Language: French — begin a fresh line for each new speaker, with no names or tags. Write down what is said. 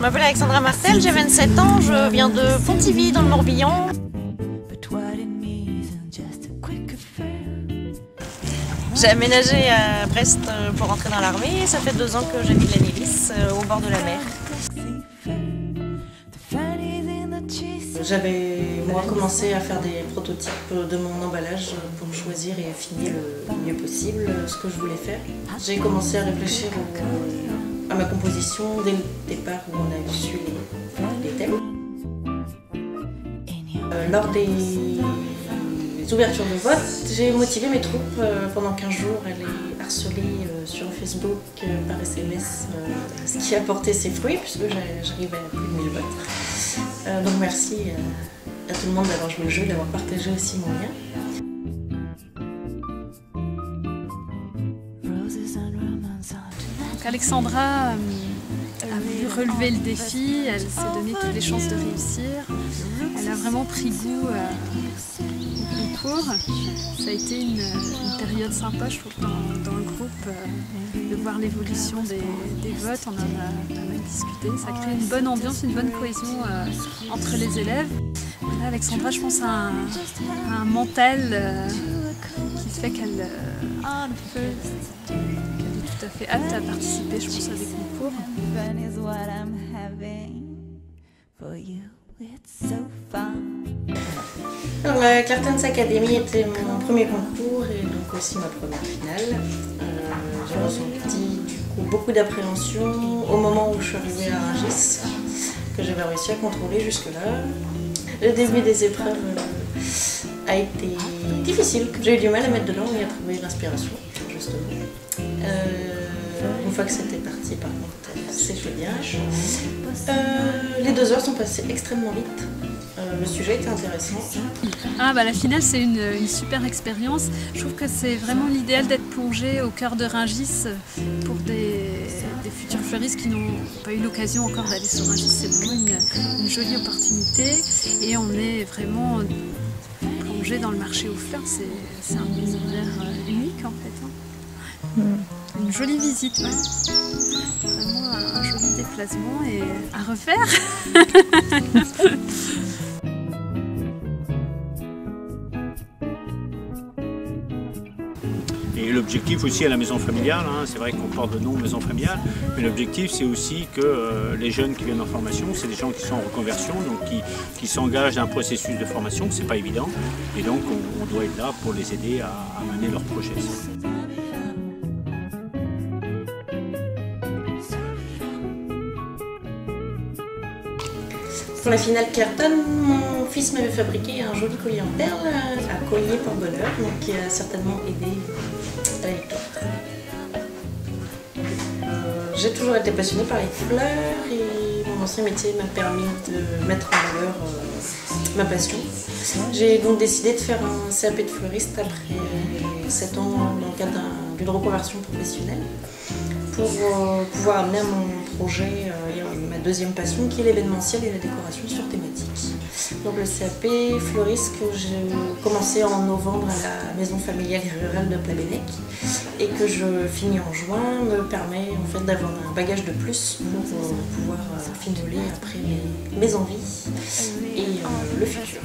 m'appelle Alexandra Martel, j'ai 27 ans, je viens de Pontivy dans le Morbihan. J'ai aménagé à Brest pour rentrer dans l'armée et ça fait 2 ans que j'habite la Nélis, au bord de la mer. J'avais moi commencé à faire des prototypes de mon emballage pour choisir et affiner le mieux possible ce que je voulais faire. J'ai commencé à réfléchir à ma composition dès le départ où on a reçu les thèmes. Lors des ouvertures de vote, j'ai motivé mes troupes pendant 15 jours à les harceler sur Facebook par SMS, ce qui a porté ses fruits puisque j'arrivais à plus de 1000 votes. Donc merci à tout le monde d'avoir joué le jeu, d'avoir partagé aussi mon lien.
Donc Alexandra a voulu relever le défi, elle s'est donné toutes les chances de réussir. Elle a vraiment pris goût au concours. Ça a été une période sympa, je trouve, dans le groupe, de voir l'évolution des votes. On en a pas mal discuté. Ça crée une bonne ambiance, une bonne cohésion entre les élèves. Là, Alexandra, je pense, a un mental qui fait qu'elle est tout à fait apte à participer, je pense, à des concours.
Alors, la Clartons Academy était mon premier concours et donc aussi ma première finale. J'ai ressenti du coup beaucoup d'appréhension au moment où je suis arrivée à Rungis, que j'avais réussi à contrôler jusque-là. Le début des épreuves a été difficile. J'ai eu du mal à mettre de l'ordre et à trouver l'inspiration, justement. Une fois que c'était parti, par contre, c'est génial. Les 2 heures sont passées extrêmement vite. Le sujet était intéressant.
La finale, c'est une super expérience. Je trouve que c'est vraiment l'idéal d'être plongé au cœur de Rungis pour des futurs fleuristes qui n'ont pas eu l'occasion encore d'aller sur Rungis. C'est vraiment une jolie opportunité et on est vraiment plongé dans le marché aux fleurs. C'est un univers unique en fait. Une jolie visite, ouais. Vraiment un joli déplacement et à refaire.
Et l'objectif aussi à la maison familiale, c'est vrai qu'on porte le nom maison familiale, mais l'objectif c'est aussi que les jeunes qui viennent en formation, c'est des gens qui sont en reconversion, donc qui s'engagent dans un processus de formation, c'est pas évident, et donc on doit être là pour les aider à mener leur projet.
Pour la finale Clartons, mon fils m'avait fabriqué un joli collier en perles à collier pour bonheur, donc qui a certainement aidé à la victoire. J'ai toujours été passionnée par les fleurs et mon ancien métier m'a permis de mettre en valeur ma passion. J'ai donc décidé de faire un CAP de fleuriste après 7 ans dans le cadre d'une reconversion professionnelle pour pouvoir amener à mon projet ma deuxième passion qui est l'événementiel et la décoration sur thématique. Donc le CAP fleuriste que j'ai commencé en novembre à la maison familiale et rurale de Plabennec et que je finis en juin me permet en fait d'avoir un bagage de plus pour pouvoir fineler après mes envies et le futur.